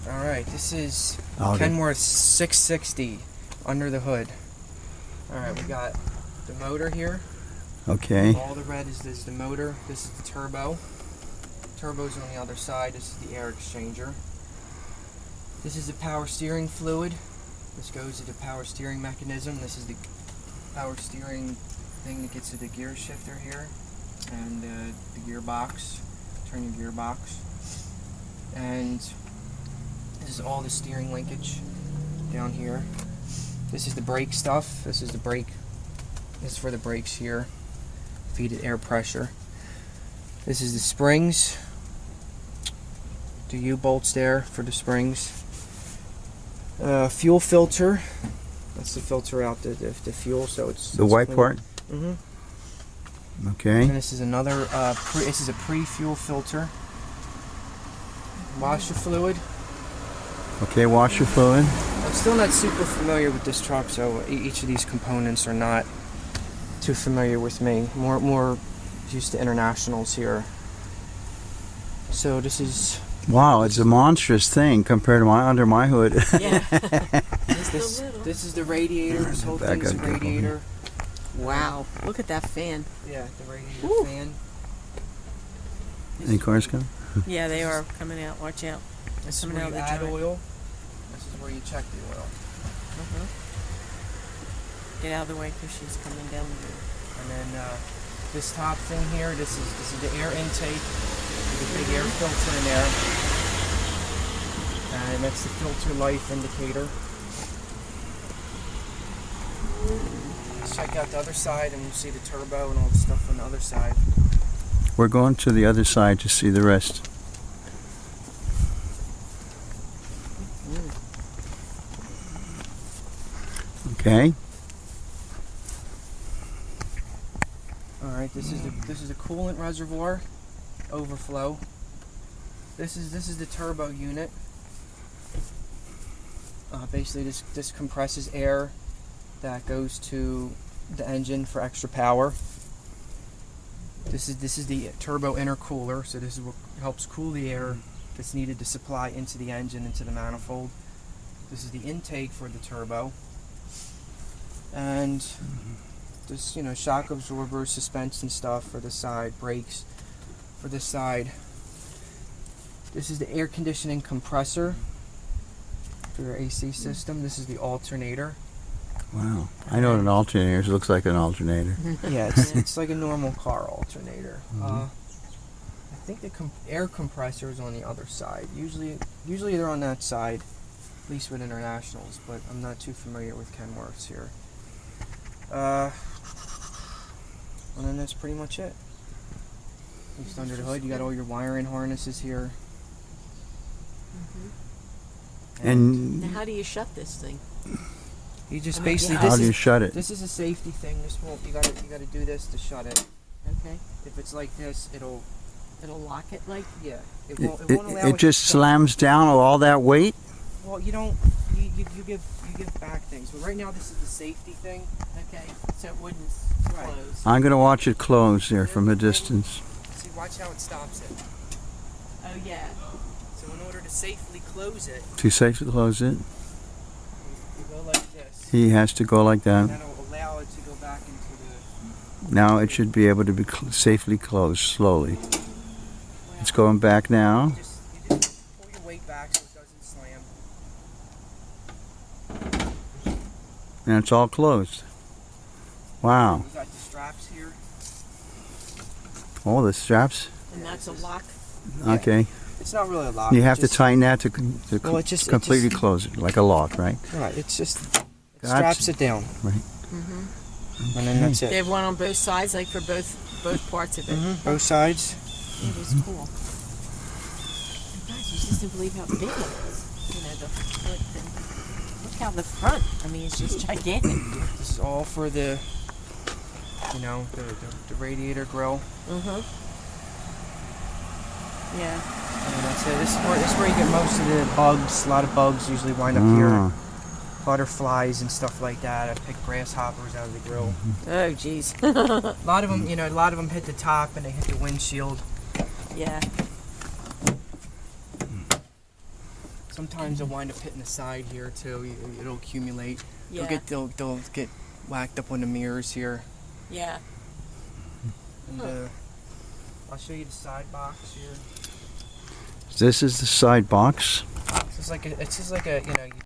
All right, this is Okay. Kenworth 660 under the hood. All right, we got the motor here. Okay. All the red is the motor. This is the turbo. Turbo's on the other side. This is the air exchanger. This is the power steering fluid. This goes to the power steering mechanism. This is the power steering thing that gets to the gear shifter here and the gearbox. Turn your gearbox. And this is all the steering linkage down here. This is the brake stuff. This is the brake. This is for the brakes here. Feed it air pressure. This is the springs. The U-bolts there for the springs. Fuel filter. That's to filter out the fuel, so it's The white clean. part? Mm-hmm. Okay. And this is another, this is a pre-fuel filter. Washer fluid. Okay, washer fluid. I'm still not super familiar with this truck, so each of these components are not too familiar with me. More used to internationals here. So this is Wow, it's a monstrous thing compared to under my hood. Yeah. this is the radiator. This whole Back thing's a up, careful. radiator. Wow. Look at that fan. Yeah, the radiator Woo. fan. Any cars coming? Yeah, they are coming out. Watch out. This is Coming where out you of the add joint. oil. This is where you check the oil. Get out of the way because she's coming down the road. And then this top thing here, this is the air intake. There's a big air filter in there. And that's the filter life indicator. Let's check out the other side and we'll see the turbo and all the stuff on the other side. We're going to the other side to see the rest. Okay. Alright, this is the coolant reservoir overflow. This is the turbo unit. Basically this compresses air that goes to the engine for extra power. This is the turbo intercooler, so this is what helps cool the air that's needed to supply into the engine, into the manifold. This is the intake for the turbo. And this, shock absorbers, suspension stuff for the side, brakes for this side. This is the air conditioning compressor for your AC system. This is the alternator. Wow. I know what an alternator is. It looks like an alternator. Yeah, it's like a normal car alternator. I think the air compressor is on the other side. Usually they're on that side, at least with internationals, but I'm not too familiar with Kenworths here. And then that's pretty much it. Just under the hood, you got all your wiring harnesses here. And Now, how do you shut this thing? You just I mean, basically yeah. how do you shut it? this is a safety thing. This won't. You gotta do this to shut it. Okay. If it's like this, it'll lock it like. yeah. It It, won't allow it just to shut. slams down with all that weight? Well, you don't. You give back things. But right now, this is the safety thing. Okay. So it wouldn't Right. close. I'm going to watch it close there from a distance. See, watch how it stops it. Oh yeah. So in order to safely close it, Too safe to close it? you go like this. He has to go like And that. that'll allow it to go back into the. Now it should be able to be safely closed slowly. It's going back now. You just pull your weight back so it doesn't slam. And it's all closed. Wow. We got the straps here. Oh, the straps. And that's a lock. Okay. It's not really a lock. You it have to just- tighten that to Well, it just- completely close it, like a lock, right? Right. It's just it Gotcha. straps it down. Right. And then that's it. They have one on both sides, like for both parts of it. Both sides. It is cool. Guys, you just don't believe how big it is. The foot thing. Look how the front. I mean, it's just gigantic. This is all for the, the radiator grill. Yeah. And that's it. This is where you get most of the bugs. A lot of bugs usually wind up here. Ah. Butterflies and stuff like that. I pick grasshoppers out of the grill. Oh, jeez. A lot of them, hit the top and they hit the windshield. Yeah. Sometimes they'll wind up hitting the side here too. It'll accumulate. Yeah. They'll get whacked up on the mirrors here. Yeah. And Huh. I'll show you the side box here. This is the side box. It's just like a you know, you